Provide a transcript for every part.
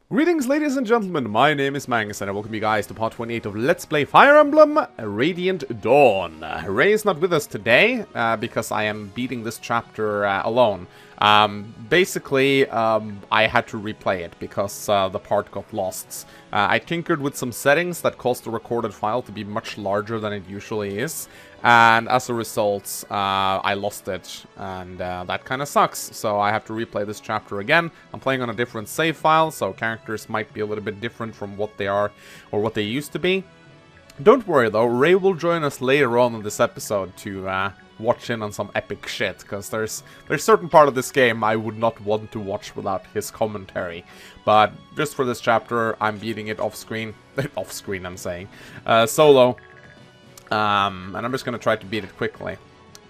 Greetings, ladies and gentlemen, my name is Magnus and I welcome you guys to part 28 of Let's Play Fire Emblem Radiant Dawn. Ray is not with us today because I am beating this chapter alone. Basically, I had to replay it because the part got lost. I tinkered with some settings that caused the recorded file to be much larger than it usually is. And as a result, I lost it, and that kind of sucks. So I have to replay this chapter again. I'm playing on a different save file, so characters might be a little bit different from what they are or what they used to be. Don't worry though, Ray will join us later on in this episode to watch in on some epic shit, because there's certain part of this game I would not want to watch without his commentary. But just for this chapter, I'm beating it off-screen. Off-screen, I'm saying. Solo. And I'm just going to try to beat it quickly.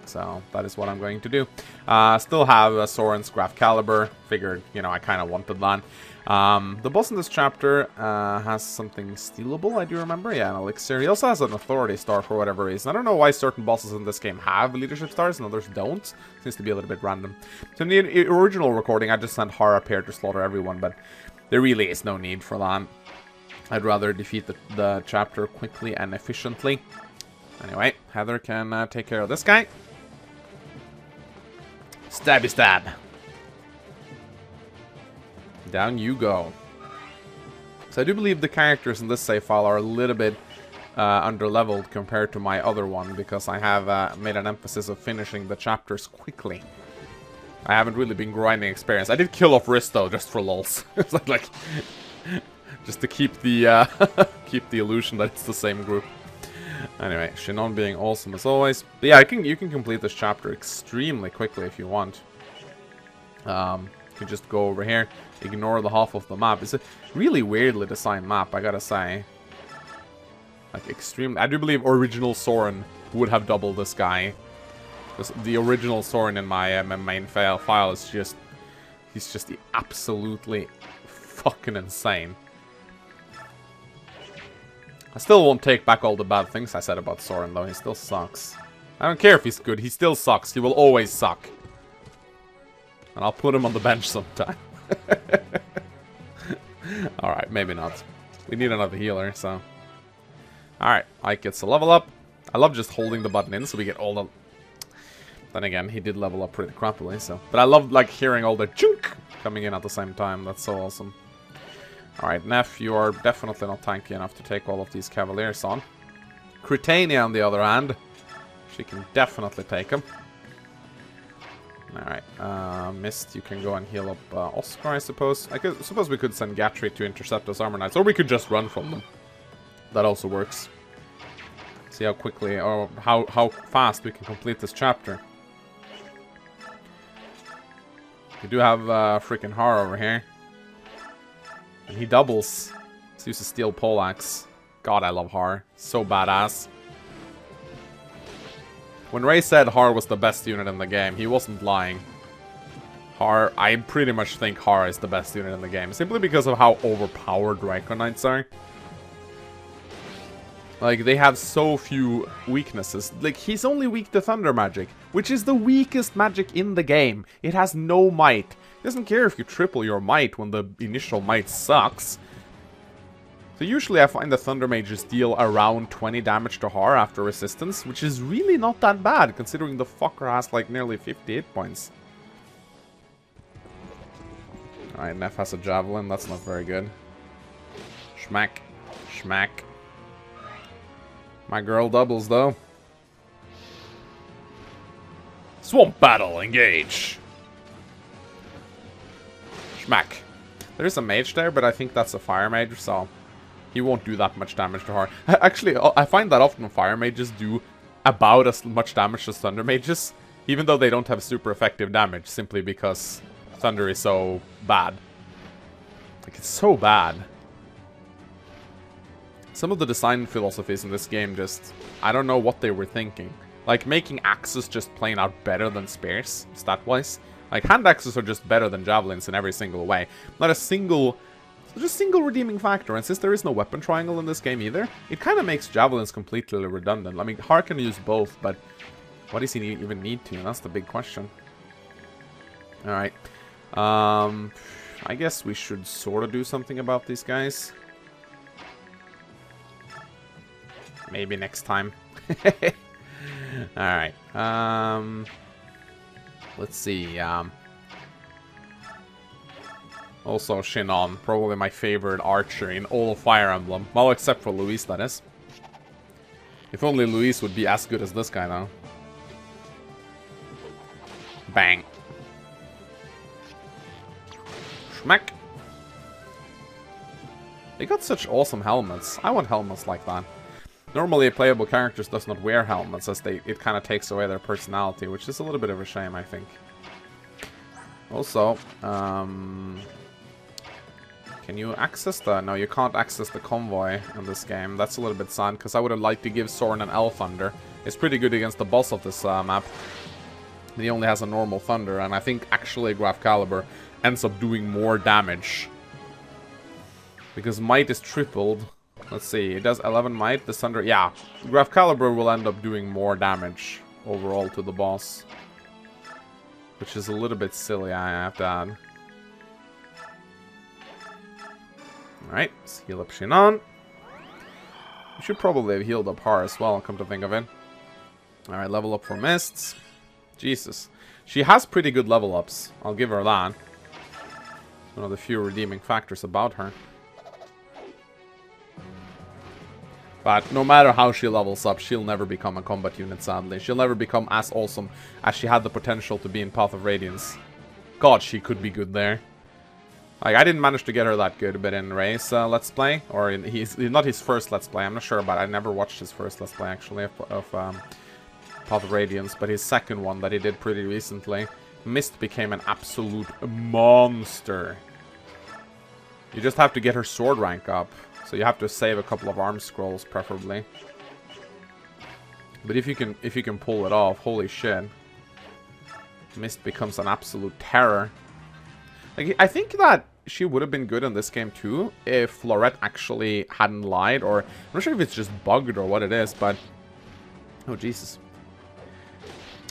So, that is what I'm going to do. Still have Soren's Graph Caliber. Figured, you know, I kind of wanted that. The boss in this chapter has something stealable, I do remember. Yeah, an elixir. He also has an authority star for whatever reason. I don't know why certain bosses in this game have leadership stars and others don't. Seems to be a little bit random. So in the original recording, I just sent Har up here to slaughter everyone, but there really is no need for that. I'd rather defeat the chapter quickly and efficiently. Anyway, Heather can take care of this guy. Stabby stab. Down you go. So I do believe the characters in this save file are a little bit underleveled compared to my other one, because I have made an emphasis of finishing the chapters quickly. I haven't really been grinding experience. I did kill off Risto just for lols. It's like just to keep the keep the illusion that it's the same group. Anyway, Shinon being awesome as always. But yeah, you can complete this chapter extremely quickly if you want. You can just go over here, ignore the half of the map. It's a really weirdly designed map, I gotta say. Like, extremely... I do believe original Soren would have doubled this guy. Because the original Soren in my main file is just... He's just absolutely fucking insane. I still won't take back all the bad things I said about Soren, though. He still sucks. I don't care if he's good. He still sucks. He will always suck. And I'll put him on the bench sometime. Alright, maybe not. We need another healer, so... Alright, Ike gets a level up. I love just holding the button in so we get all the... Then again, he did level up pretty crappily, so... But I love, like, hearing all the chunk coming in at the same time. That's so awesome. Alright, Neff, you are definitely not tanky enough to take all of these Cavaliers on. Cretania, on the other hand, she can definitely take them. Alright, Mist, you can go and heal up Oscar, I suppose. I suppose we could send Gatry to intercept those Armor Knights, or we could just run from them. That also works. See how quickly, or how fast we can complete this chapter. We do have freaking Har over here. And he doubles. Let's use a steel poleaxe. God, I love Har. So badass. When Ray said Har was the best unit in the game, he wasn't lying. Har, I pretty much think Har is the best unit in the game. Simply because of how overpowered Rykon Knights are. Like, they have so few weaknesses. Like, he's only weak to Thunder Magic, which is the weakest magic in the game. It has no might. It doesn't care if you triple your might when the initial might sucks. So usually I find the Thunder Mages deal around 20 damage to Har after resistance, which is really not that bad, considering the fucker has like nearly 50 hit points. Alright, Neff has a Javelin, that's not very good. Schmack. Schmack. My girl doubles, though. Swamp Battle, engage! Schmack. There's a mage there, but I think that's a fire mage, so he won't do that much damage to her. Actually, I find that often fire mages do about as much damage as thunder mages, even though they don't have super effective damage, simply because thunder is so bad. Like, it's so bad. Some of the design philosophies in this game just... I don't know what they were thinking. Like, making axes just plain out better than spears, stat-wise. Like, hand axes are just better than javelins in every single way. Not a single... Just single redeeming factor, and since there is no weapon triangle in this game either, it kind of makes javelins completely redundant. I mean, Har can use both, but what does he even need to? That's the big question. Alright. I guess we should sort of do something about these guys. Maybe next time. Alright. Let's see. Also, Shinon. Probably my favorite archer in all of Fire Emblem. Well, except for Luis, that is. If only Luis would be as good as this guy, though. Bang. Schmack. They got such awesome helmets. I want helmets like that. Normally, playable characters does not wear helmets, as it kind of takes away their personality, which is a little bit of a shame, I think. Also, can you access the... No, you can't access the convoy in this game. That's a little bit sad, because I would have liked to give Soren an L Thunder. It's pretty good against the boss of this map. He only has a normal Thunder, and I think actually Graf Caliber ends up doing more damage. Because Might is tripled. Let's see, it does 11 Might, the Thunder... Yeah, Graf Caliber will end up doing more damage overall to the boss. Which is a little bit silly, I have to add. Alright, let's heal up Shinon. We should probably have healed up Har as well, come to think of it. Alright, level up for Mists. Jesus. She has pretty good level ups, I'll give her that. One of the few redeeming factors about her. But no matter how she levels up, she'll never become a combat unit, sadly. She'll never become as awesome as she had the potential to be in Path of Radiance. God, she could be good there. Like, I didn't manage to get her that good, but in Ray's Let's Play, or in not his first Let's Play, I'm not sure about it. I never watched his first Let's Play, actually, of Path of Radiance, but his second one that he did pretty recently, Mist became an absolute monster. You just have to get her sword rank up. So you have to save a couple of arm scrolls, preferably. But if you can pull it off, holy shit. Mist becomes an absolute terror. Like, I think that she would have been good in this game too, if Florette actually hadn't lied, or... I'm not sure if it's just bugged or what it is, but... Oh, Jesus.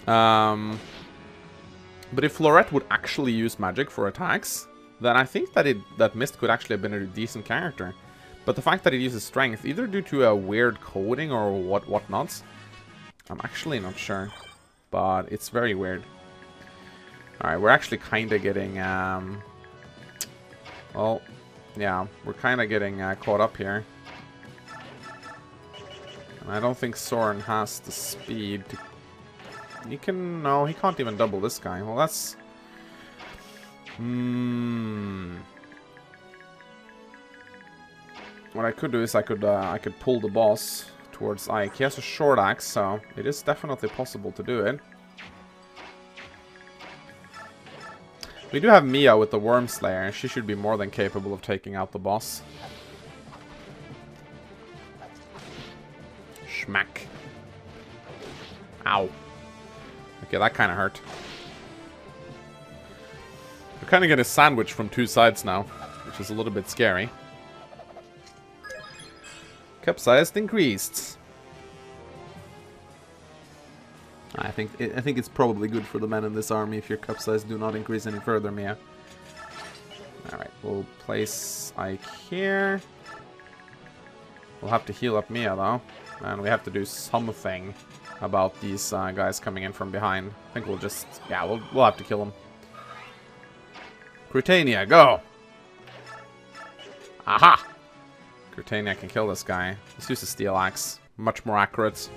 But if Florette would actually use magic for attacks, then I think that Mist could actually have been a decent character. But the fact that it uses strength, either due to a weird coding or whatnot, I'm actually not sure. But it's very weird. Alright, we're actually kind of getting, well, yeah, we're kind of getting caught up here. And I don't think Soren has the speed to... He can... No, he can't even double this guy. Well, that's... What I could do is I could pull the boss towards Ike. He has a short axe, so it is definitely possible to do it. We do have Mia with the Worm Slayer. She should be more than capable of taking out the boss. Schmack. Ow. Okay, that kind of hurt. We're kind of getting a sandwich from two sides now, which is a little bit scary. Capsized increased. I think it's probably good for the men in this army if your capsize do not increase any further, Mia. Alright, we'll place Ike here. We'll have to heal up Mia, though. And we have to do something about these guys coming in from behind. I think we'll just... Yeah, we'll have to kill them. Cretania, go! Aha! Cretania can kill this guy. Let's use the steel axe. Much more accurate.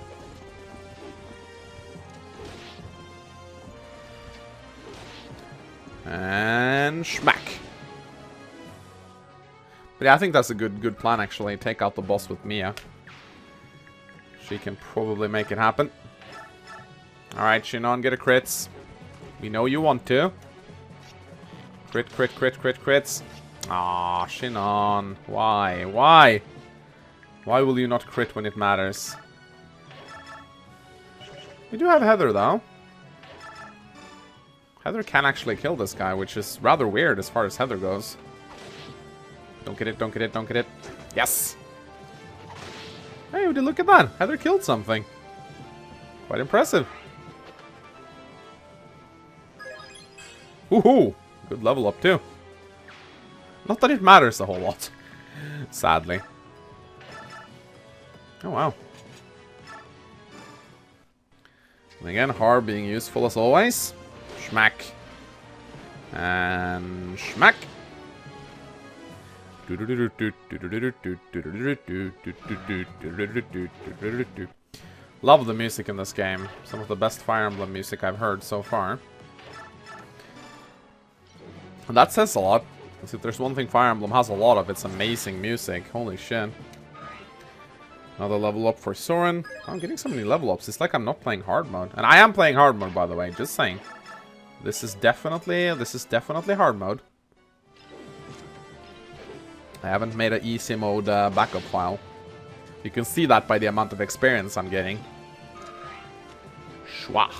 And schmack. But yeah, I think that's a good plan, actually. Take out the boss with Mia. She can probably make it happen. Alright, Shinon, get a crits. We know you want to. Crit, crit, crit, crit, crits. Aw, Shinon. Why? Why? Why will you not crit when it matters? We do have Heather, though. Heather can actually kill this guy, which is rather weird as far as Heather goes. Don't get it, don't get it, don't get it. Yes! Hey, look at that! Heather killed something. Quite impressive. Woohoo! Good level up, too. Not that it matters a whole lot. Sadly. Oh, wow. And again, Har being useful as always. Schmack. And schmack. Love the music in this game. Some of the best Fire Emblem music I've heard so far. And that says a lot. Because if there's one thing Fire Emblem has a lot of, it's amazing music. Holy shit. Another level up for Soren. I'm getting so many level ups. It's like I'm not playing hard mode. And I am playing hard mode, by the way. Just saying. This is definitely hard mode. I haven't made an easy mode backup file. You can see that by the amount of experience I'm getting. Schwa.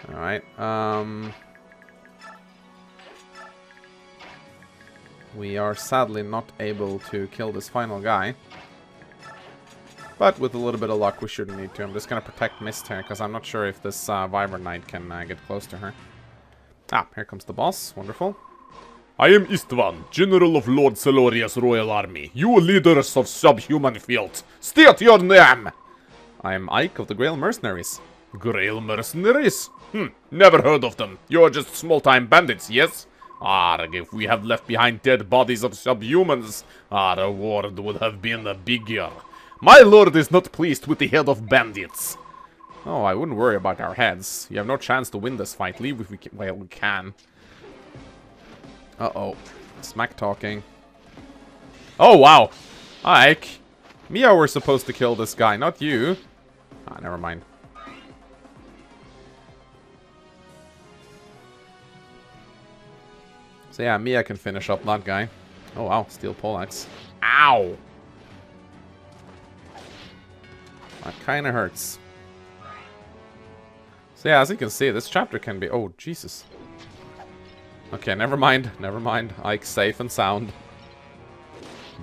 Alright, we are sadly not able to kill this final guy. But with a little bit of luck, we shouldn't need to. I'm just gonna protect Mist here, because I'm not sure if this Wyvern Knight can get close to her. Ah, here comes the boss. Wonderful. I am Istvan, General of Lord Celoria's Royal Army. You leaders of subhuman field, state your name! I am Ike of the Grail Mercenaries. Grail Mercenaries? Never heard of them. You're just small-time bandits, yes? Arg, if we had left behind dead bodies of subhumans, our reward would have been bigger. My lord is not pleased with the head of bandits. Oh, I wouldn't worry about our heads. You have no chance to win this fight. Leave if we can. Well, we can. Uh-oh. Smack talking. Oh, wow. Ike. Mia were supposed to kill this guy, not you. Ah, never mind. So yeah, Mia can finish up that guy. Oh, wow. Steel poleaxe. Ow! That kind of hurts. So yeah, as you can see, this chapter can be... Oh, Jesus. Okay, never mind. Never mind. Ike's safe and sound.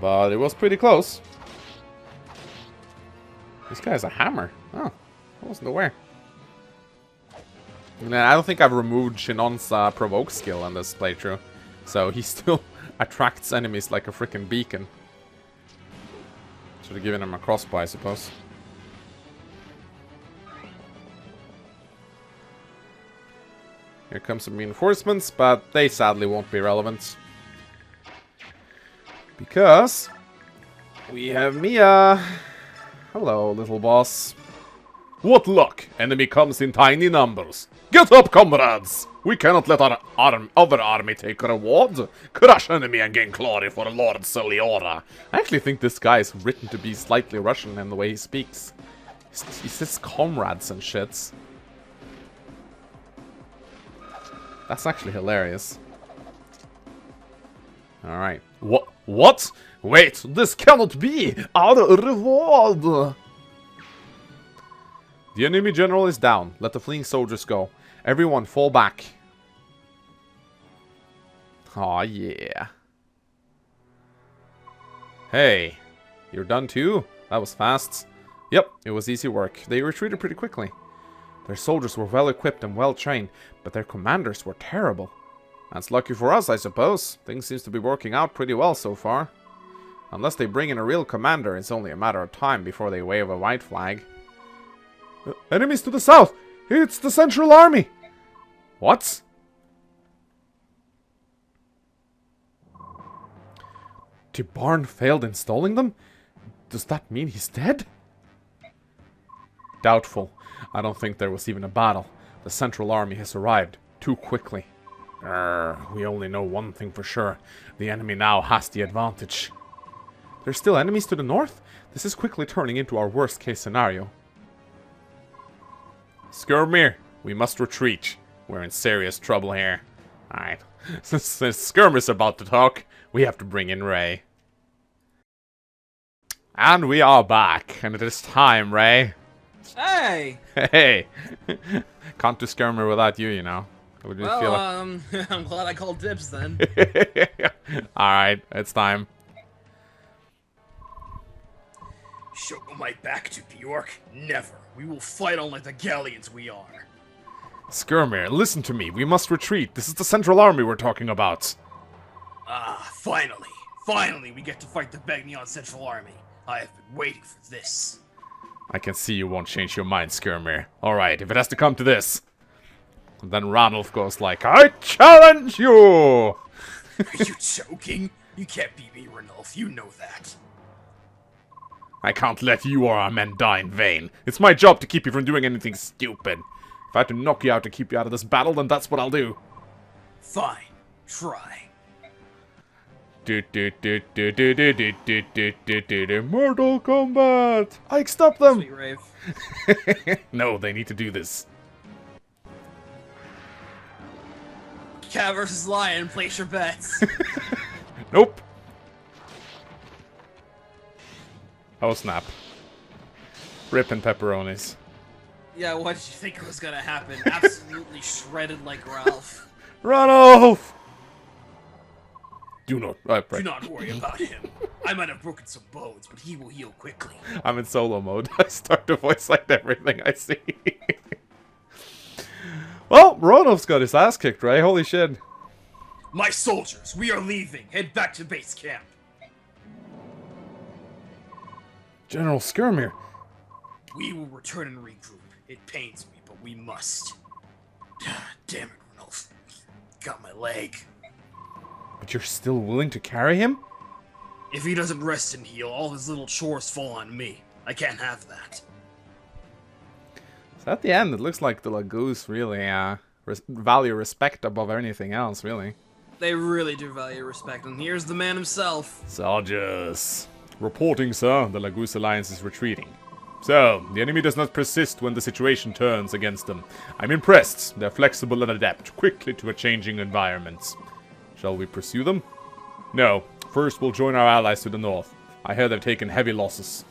But it was pretty close. This guy has a hammer. Oh, I wasn't aware. And I don't think I've removed Shinon's provoke skill in this playthrough. So he still attracts enemies like a freaking beacon. Should have given him a crossbow, I suppose. Here comes some reinforcements, but they sadly won't be relevant. Because we have Mia. Hello, little boss. What luck! Enemy comes in tiny numbers. Get up, comrades! We cannot let our other army take reward. Crush enemy and gain glory for Lord Celiora. I actually think this guy is written to be slightly Russian in the way he speaks. He says comrades and shits. That's actually hilarious. Alright. What? Wait, this cannot be! Our reward! The enemy general is down. Let the fleeing soldiers go. Everyone fall back. Aw, yeah. Hey, you're done too? That was fast. Yep, it was easy work. They retreated pretty quickly. Their soldiers were well equipped and well trained, but their commanders were terrible. That's lucky for us, I suppose. Things seems to be working out pretty well so far. Unless they bring in a real commander, it's only a matter of time before they wave a white flag. Enemies to the south! It's the Central Army! What? Tibarn failed in stalling them? Does that mean he's dead? Doubtful. I don't think there was even a battle. The Central Army has arrived too quickly. We only know one thing for sure. The enemy now has the advantage. There's still enemies to the north? This is quickly turning into our worst case scenario. Skirmir, we must retreat. We're in serious trouble here. Alright. Since Skirmir's about to talk, we have to bring in Ray. And we are back. And it is time, Ray. Hey! Hey! Can't do Skirmir without you, you know. Well, I'm glad I called dibs then. Alright, it's time. Show my back to Bjork? Never. We will fight on like the galleons we are. Skirmir, listen to me. We must retreat. This is the Central Army we're talking about. Ah, finally. Finally, we get to fight the Begnion Central Army. I have been waiting for this. I can see you won't change your mind, Skirmir. Alright, if it has to come to this. And then Ranulf goes like, I challenge you! Are you joking? You can't beat me, Ranulf. You know that. I can't let you or our men die in vain. It's my job to keep you from doing anything stupid. If I have to knock you out to keep you out of this battle, then that's what I'll do. Fine. Try. Mortal Kombat! I stop them! Sweet rave. No, they need to do this. Cat versus lion, place your bets. Nope. Oh snap. Rippin' pepperonis. Yeah, what did you think was gonna happen? Absolutely shredded like Ralph. Ranulf! Do not. Do not worry about him. I might have broken some bones, but he will heal quickly. I'm in solo mode. I start to voice like everything I see. Well, Ranulf's got his ass kicked, right? Holy shit. My soldiers, we are leaving. Head back to base camp. General Skirmir. We will return and regroup. It pains me, but we must. Damn it, Ranulf. Got my leg. But you're still willing to carry him? If he doesn't rest and heal, all his little chores fall on me. I can't have that. So at the end, it looks like the Lagoose really value respect above anything else, really. They really do value respect, and here's the man himself. Soldiers. Reporting, sir. The Lagoose Alliance is retreating. So, the enemy does not persist when the situation turns against them. I'm impressed. They're flexible and adapt quickly to a changing environment. Shall we pursue them? No. First, we'll join our allies to the north. I hear they've taken heavy losses.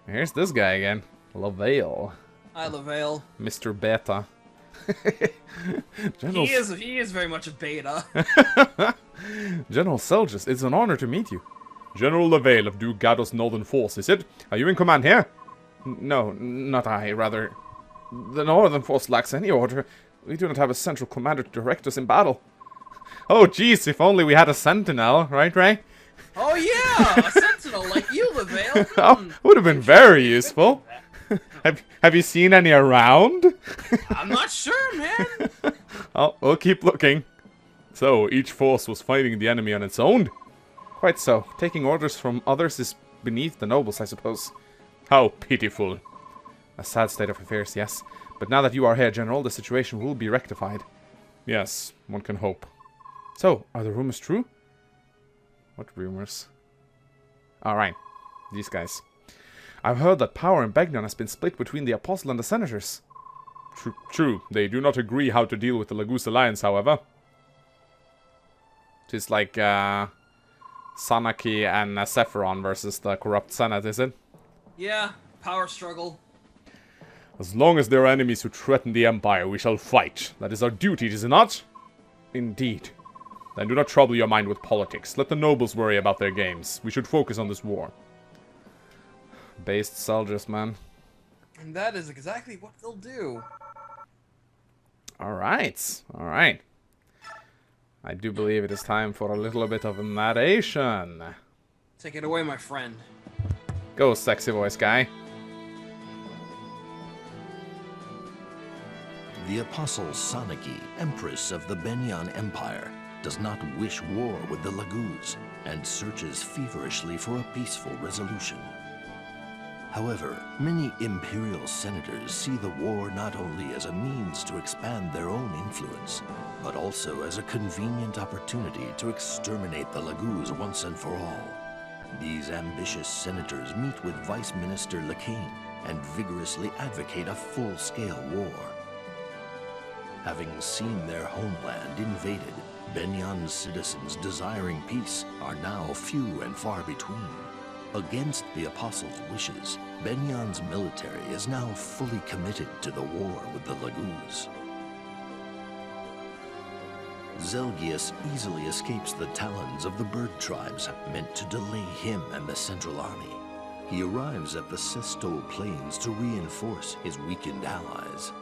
Here's this guy again. Lavale. Hi, Lavale. Mr. Beta. General... He is very much a beta. General Seljas, it's an honor to meet you. General Lavale of Duke Gado's Northern Force, is it? Are you in command here? No, not I, rather. The Northern Force lacks any order. We do not have a central commander to direct us in battle. Oh, jeez, if only we had a sentinel, right, Ray? Oh, yeah! A sentinel like you, Lavale. Oh, would have been very useful. Have you seen any around? I'm not sure, man. Oh, we'll keep looking. So, each force was fighting the enemy on its own? Quite so. Taking orders from others is beneath the nobles, I suppose. How pitiful. A sad state of affairs, yes. But now that you are here, General, the situation will be rectified. Yes, one can hope. So, are the rumors true? What rumors? Alright, these guys. I've heard that power in Begnion has been split between the Apostle and the Senators. True. They do not agree how to deal with the Lagoose Alliance, however. It's like Sanaki and Sephiron versus the corrupt Senate, is it? Yeah, power struggle. As long as there are enemies who threaten the Empire, we shall fight. That is our duty, is it not? Indeed. Then do not trouble your mind with politics. Let the nobles worry about their games. We should focus on this war. Based soldiers, man. And that is exactly what they'll do. Alright. Alright. I do believe it is time for a little bit of narration. Take it away, my friend. Go, sexy voice guy. The Apostle Sanaki, Empress of the Begnion Empire, does not wish war with the Lagoose and searches feverishly for a peaceful resolution. However, many Imperial senators see the war not only as a means to expand their own influence, but also as a convenient opportunity to exterminate the Lagoose once and for all. These ambitious senators meet with Vice Minister Lekain and vigorously advocate a full-scale war. Having seen their homeland invaded, Begnion's citizens desiring peace are now few and far between. Against the Apostle's wishes, Begnion's military is now fully committed to the war with the Lagoose. Zelgius easily escapes the talons of the bird tribes meant to delay him and the Central Army. he arrives at the Sesto Plains to reinforce his weakened allies.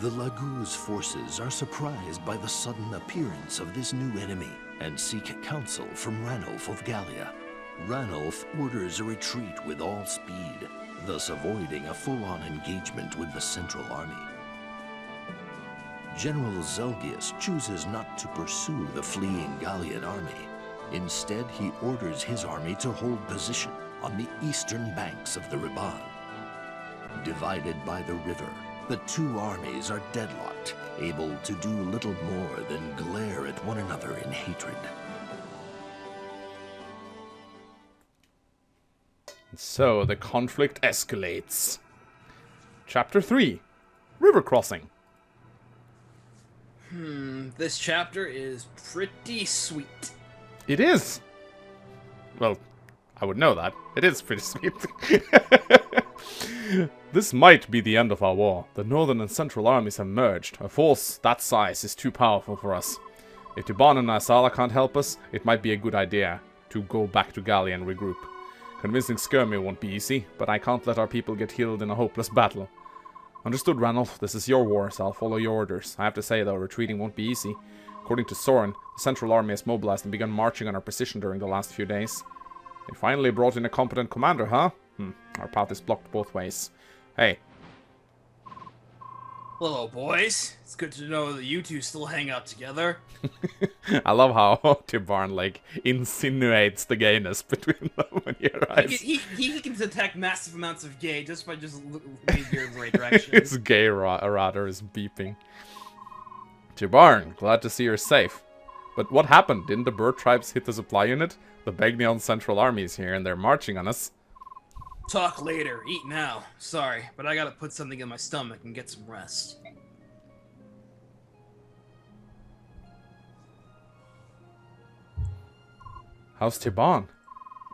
The Laguz forces are surprised by the sudden appearance of this new enemy and seek counsel from Ranulf of Gallia. Ranulf orders a retreat with all speed, thus avoiding a full-on engagement with the Central Army. General Zelgius chooses not to pursue the fleeing Gallian army. Instead, he orders his army to hold position on the eastern banks of the Riban. Divided by the river, the two armies are deadlocked, able to do little more than glare at one another in hatred. So the conflict escalates. Chapter 3. River crossing. This chapter is pretty sweet. It is. Well, I would know that. It is pretty sweet. This might be the end of our war. The northern and central armies have merged. A force that size is too powerful for us. If Tiban and Narsala can't help us, it might be a good idea to go back to Gallia and regroup. Convincing Skirmir won't be easy, but I can't let our people get killed in a hopeless battle. Understood, Ranulf. This is your war, so I'll follow your orders. I have to say, though, retreating won't be easy. According to Soren, the Central Army has mobilized and begun marching on our position during the last few days. They finally brought in a competent commander, huh? Our path is blocked both ways. Hey. Hello, boys. It's good to know that you two still hang out together. I love how Tibarn, like, insinuates the gayness between them when he arrives. He can detect massive amounts of gay just by just looking in the right direction. His gay radar is beeping. Tibarn, glad to see you're safe. But what happened? Didn't the bird tribes hit the supply unit? The Begnion Central Army is here and they're marching on us. Talk later. Eat now. Sorry, but I gotta put something in my stomach and get some rest. How's Tiban?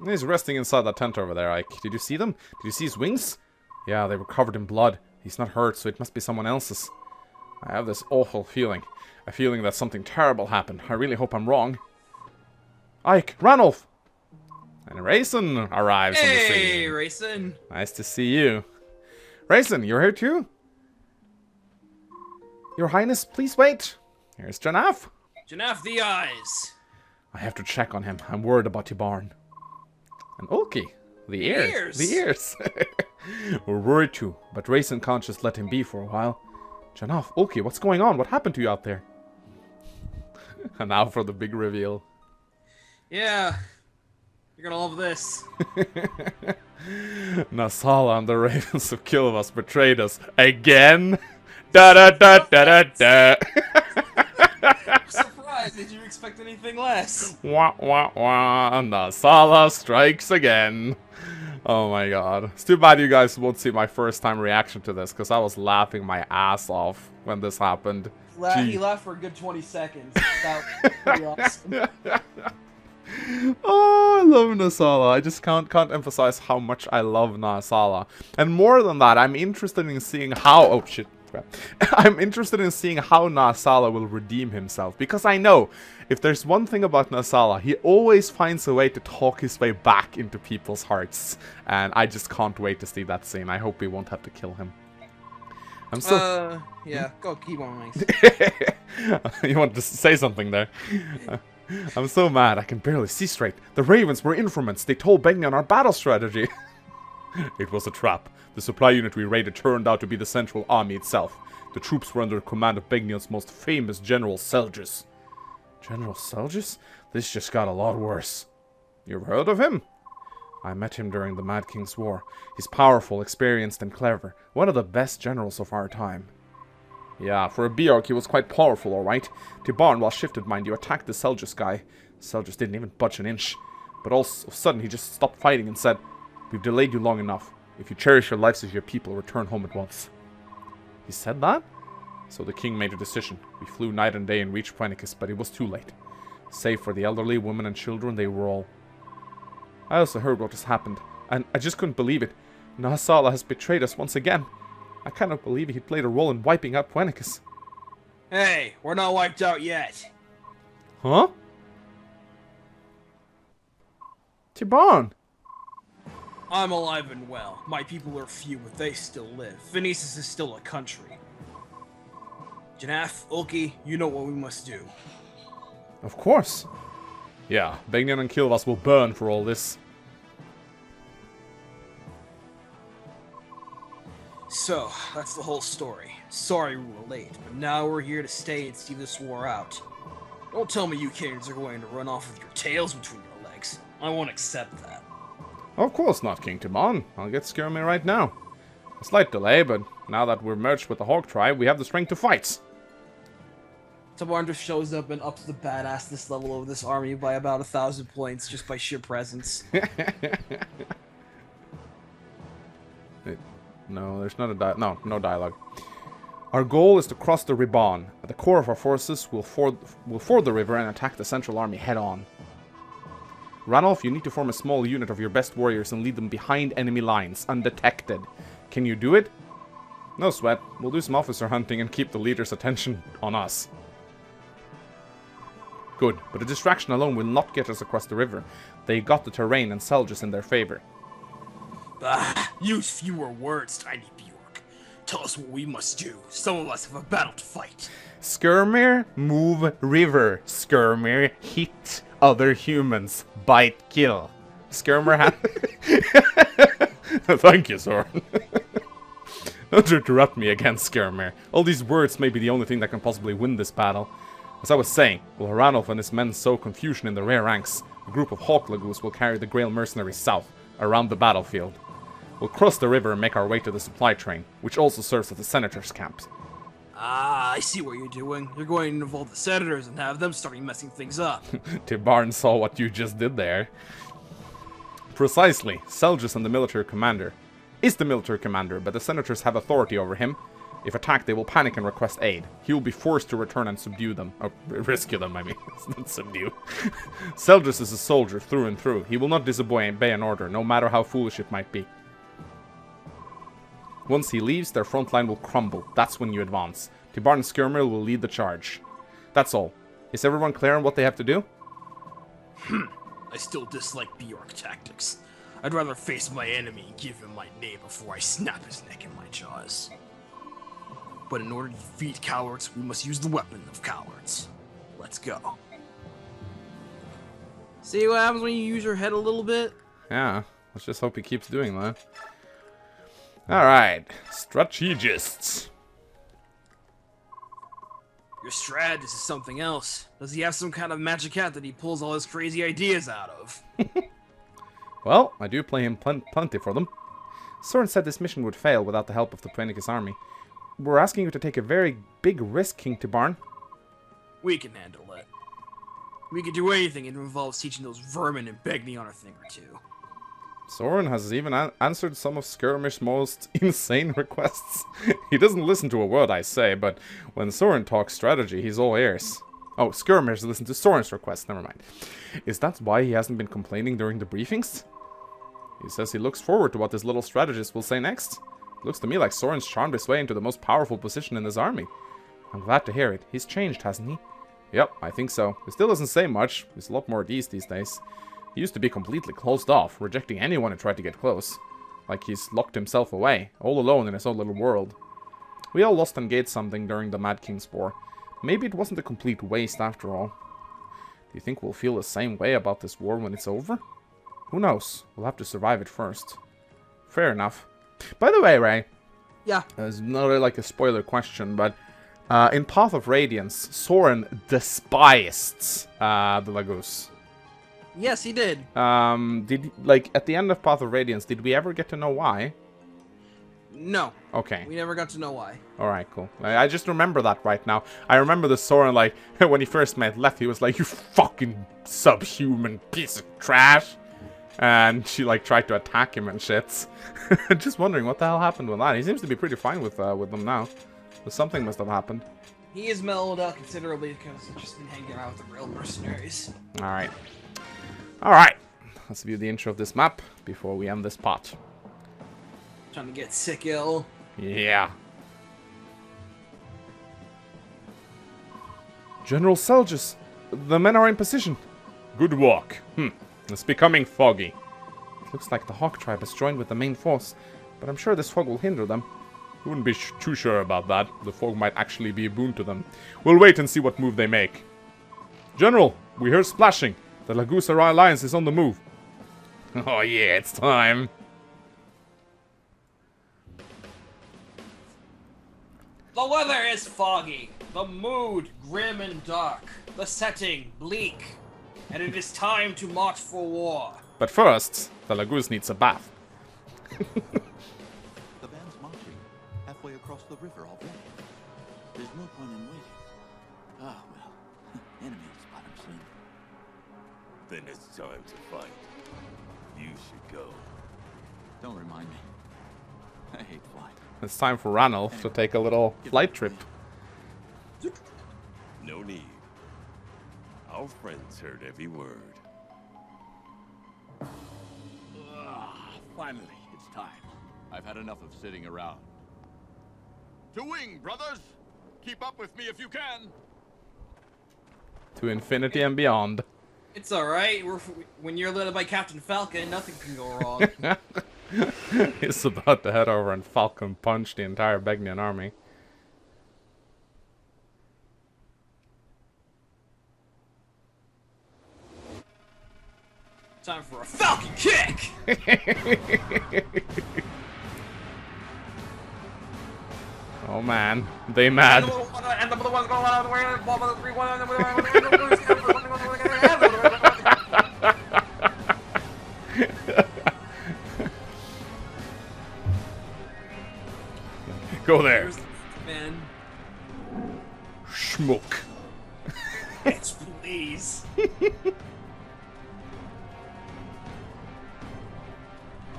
He's resting inside that tent over there, Ike. Did you see them? Did you see his wings? Yeah, they were covered in blood. He's not hurt, so it must be someone else's. I have this awful feeling. A feeling that something terrible happened. I really hope I'm wrong. Ike! Ranulf! And Raisin arrives on the scene. Hey, Raisin! Nice to see you. Raisin, you're here too? Your Highness, please wait. Here's Janaf. Janaf the eyes. I have to check on him. I'm worried about Tibarn. And Ulki. The ears. The ears. We're worried too, but Raisin can't just let him be for a while. Janaf, Ulki, what's going on? What happened to you out there? And now for the big reveal. Yeah. You're gonna love this. Nasala and the Ravens of Kilvas betrayed us again. Da da da da da da. Surprised! Did you expect anything less? Wah wah wah. Nasala strikes again. Oh my god. It's too bad you guys won't see my first time reaction to this, because I was laughing my ass off when this happened. He laughed for a good 20 seconds. That was pretty awesome. Oh, I love Nasala. I just can't emphasize how much I love Nasala. And more than that, I'm interested in seeing how... Oh, shit. I'm interested in seeing how Nasala will redeem himself. Because I know, if there's one thing about Nasala, he always finds a way to talk his way back into people's hearts. And I just can't wait to see that scene. I hope we won't have to kill him. I'm so... yeah, go keep on. You want to say something there? I'm so mad, I can barely see straight. The Ravens were informants. They told Begnion our battle strategy. It was a trap. The supply unit we raided turned out to be the Central Army itself. The troops were under command of Begnion's most famous General Selgius. General Selgius? This just got a lot worse. You've heard of him? I met him during the Mad King's War. He's powerful, experienced, and clever. One of the best generals of our time. Yeah, for a Bjork, he was quite powerful, alright. Tibarn, while shifted, mind you, attacked the Selgius guy. Selgius didn't even budge an inch. But all of a sudden, he just stopped fighting and said, "We've delayed you long enough. If you cherish your lives as your people, return home at once." He said that? So the king made a decision. We flew night and day and reached Puenicus, but it was too late. Save for the elderly, women and children, they were all... I also heard what has happened, and I just couldn't believe it. Nasala has betrayed us once again. I cannot believe he played a role in wiping out Puenicus. Hey, we're not wiped out yet. Huh? Tibarn! I'm alive and well. My people are few, but they still live. Phoenicis is still a country. Janaf, Ulki, you know what we must do. Of course. Yeah, Begnion and Kilvas will burn for all this. So, that's the whole story. Sorry we were late, but now we're here to stay and see this war out. Don't tell me you kids are going to run off with your tails between your legs. I won't accept that. Of course not, King Timon. I'll get Skirmir right now. A slight delay, but now that we're merged with the Hawk tribe, we have the strength to fight. Tibarn just shows up and ups the badassness level of this army by about 1,000 points just by sheer presence. No, there's not a no dialogue. Our goal is to cross the Ribbon. At the core of our forces, we'll ford the river and attack the central army head-on. Ranulf, you need to form a small unit of your best warriors and lead them behind enemy lines, undetected. Can you do it? No sweat. We'll do some officer hunting and keep the leader's attention on us. Good, but a distraction alone will not get us across the river. They got the terrain and Seljas in their favor. Use fewer words, Tiny Bjork. Tell us what we must do. Some of us have a battle to fight. Skirmir, move river. Skirmir, hit other humans. Bite, kill. Skirmir Thank you, Soren. Don't interrupt me again, Skirmir. All these words may be the only thing that can possibly win this battle. As I was saying, while Ranulf and his men sow confusion in the rear ranks, a group of Hawk Lagoos will carry the Grail mercenaries south, around the battlefield. We'll cross the river and make our way to the supply train, which also serves as the Senator's camp. Ah, I see what you're doing. You're going to involve the Senators and have them starting messing things up. Tibarn saw what you just did there. Precisely, Seljas and the military commander is the military commander, but the Senators have authority over him. If attacked, they will panic and request aid. He will be forced to return and subdue them. Or rescue them, I mean. It's not subdue. Seljas is a soldier through and through. He will not disobey an order, no matter how foolish it might be. Once he leaves, their front line will crumble. That's when you advance. Tibarn and Skirmir will lead the charge. That's all. Is everyone clear on what they have to do? I still dislike Bjork tactics. I'd rather face my enemy and give him my name before I snap his neck in my jaws. But in order to defeat cowards, we must use the weapon of cowards. Let's go. See what happens when you use your head a little bit? Yeah, let's just hope he keeps doing that. Alright, strategists. Your strategist is something else. Does he have some kind of magic hat that he pulls all his crazy ideas out of? Well, I do play him plenty for them. Soren said this mission would fail without the help of the Twennicus army. We're asking you to take a very big risk, King Tibarn. We can handle it. We can do anything if it involves teaching those vermin and Begnion a thing or two. Soren has even answered some of Skirmir's most insane requests. He doesn't listen to a word I say, but when Soren talks strategy, he's all ears. Oh, Skirmir's listened to Soren's requests, never mind. Is that why he hasn't been complaining during the briefings? He says he looks forward to what this little strategist will say next. It looks to me like Soren's charmed his way into the most powerful position in his army. I'm glad to hear it. He's changed, hasn't he? Yep, I think so. He still doesn't say much. He's a lot more at ease these days. He used to be completely closed off, rejecting anyone who tried to get close. Like he's locked himself away, all alone in his own little world. We all lost and gained something during the Mad King's War. Maybe it wasn't a complete waste after all. Do you think we'll feel the same way about this war when it's over? Who knows? We'll have to survive it first. Fair enough. By the way, Ray. Yeah. It's not really like a spoiler question, but in Path of Radiance, Soren despised the Lagoos. Yes, he did. At the end of Path of Radiance, did we ever get to know why? No. Okay. We never got to know why. Alright, cool. I just remember that right now. I remember the Soren, like, when he first met Leth, he was like, you fucking subhuman piece of trash. And she, like, tried to attack him and shit. Just wondering what the hell happened with that. He seems to be pretty fine with them now. But something must have happened. He has mellowed out considerably because he's just been hanging out with the real mercenaries. Alright. Alright. Let's view the intro of this map before we end this pot. Trying to get sick ill. Yeah. General Seljas, the men are in position. Good work. It's becoming foggy. It looks like the Hawk tribe has joined with the main force, but I'm sure this fog will hinder them. Wouldn't be too sure about that. The fog might actually be a boon to them. We'll wait and see what move they make. General, we hear splashing. The Lagusa Alliance is on the move. Oh yeah, it's time. The weather is foggy, the mood grim and dark, the setting bleak, and it is time to march for war. But first, the Lagoose needs a bath. The band's marching halfway across the river already. There's no point in waiting. Ah, well, enemy spot him soon. Then it's time to fight. You should go. Don't remind me. I hate flying. It's time for Ranulf to take a little flight trip. No need. Our friends heard every word. Finally, it's time. I've had enough of sitting around. To wing, brothers! Keep up with me if you can! To infinity and beyond. It's alright, when you're led by Captain Falcon, nothing can go wrong. He's about to head over and Falcon punch the entire Begnian army. Time for a Falcon kick! Oh man, they mad. Go there. Man. Schmuck. Yes, please.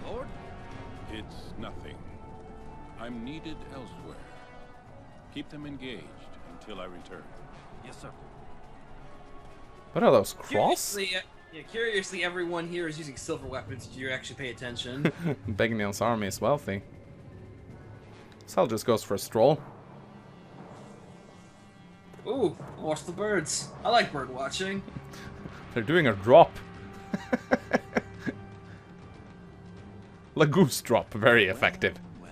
Lord? It's nothing. I'm needed elsewhere. Keep them engaged until I return. Yes, sir. What are those, cross? Curiously, everyone here is using silver weapons. Did you actually pay attention? Begnian's army is wealthy. Sal just goes for a stroll. Ooh, watch the birds. I like bird watching. They're doing a drop. Lagoose drop, very effective. Well.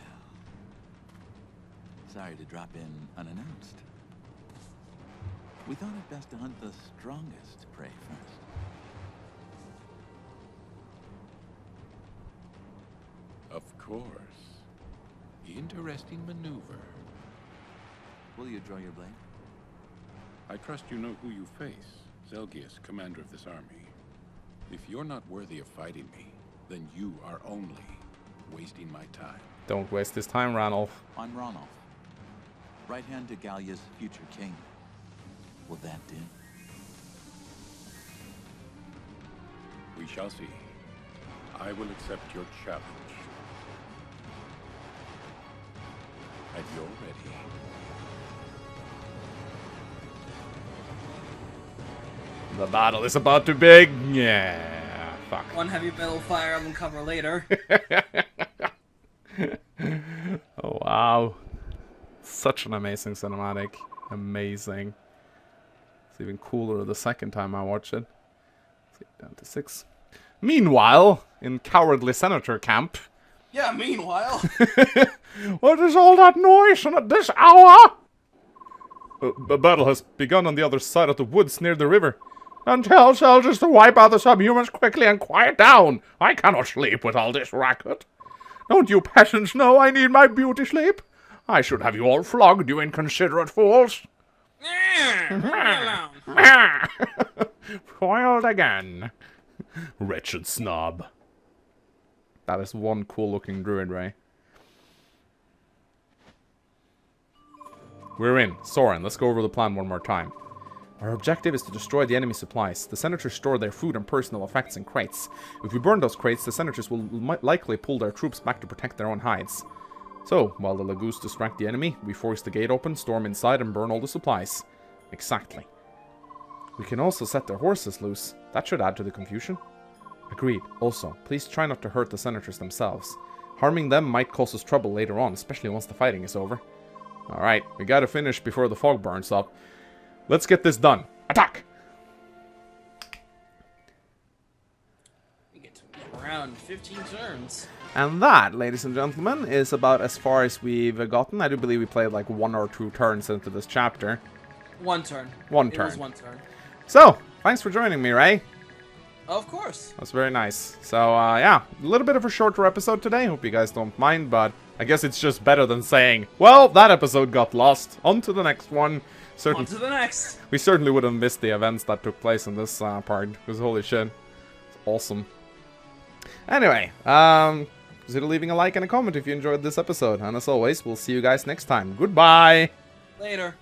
Sorry to drop in unannounced. We thought it best to hunt the strongest prey first. Of course. Interesting maneuver. Will you draw your blade? I trust you know who you face. Zelgius, commander of this army. If you're not worthy of fighting me, then you are only wasting my time. Don't waste this time, Ranulf. I'm Ranulf. Right hand to Gallia's future king. Will that do? We shall see. I will accept your challenge. And you're ready. The battle is about to begin. Yeah, fuck. One heavy metal Fire Emblem cover later. Oh wow. Such an amazing cinematic. Amazing. It's even cooler the second time I watch it. Down to 6. Meanwhile, in cowardly senator camp. Yeah, meanwhile. What is all that noise and at this hour? A battle has begun on the other side of the woods near the river. And tell soldiers to wipe out the subhumans quickly and quiet down. I cannot sleep with all this racket. Don't you peasants know I need my beauty sleep? I should have you all flogged, you inconsiderate fools. Foiled again. Wretched snob. That is one cool looking druid, Ray. We're in. Soren, let's go over the plan one more time. Our objective is to destroy the enemy supplies. The senators store their food and personal effects in crates. If we burn those crates, the senators will likely pull their troops back to protect their own hides. So, while the Lagoose distract the enemy, we force the gate open, storm inside, and burn all the supplies. Exactly. We can also set their horses loose. That should add to the confusion. Agreed. Also, please try not to hurt the senators themselves. Harming them might cause us trouble later on, especially once the fighting is over. Alright, we gotta finish before the fog burns up. Let's get this done. Attack! 15 turns. And that, ladies and gentlemen, is about as far as we've gotten. I do believe we played like 1 or 2 turns into this chapter. 1 turn. One It turn. was 1 turn. So, thanks for joining me, Ray. Of course. That's very nice. So, yeah, a little bit of a shorter episode today. Hope you guys don't mind, but I guess it's just better than saying, well, that episode got lost. On to the next one. On to the next. We certainly would have missed the events that took place in this part, because holy shit. It's awesome. Anyway, consider leaving a like and a comment if you enjoyed this episode. And as always, we'll see you guys next time. Goodbye! Later.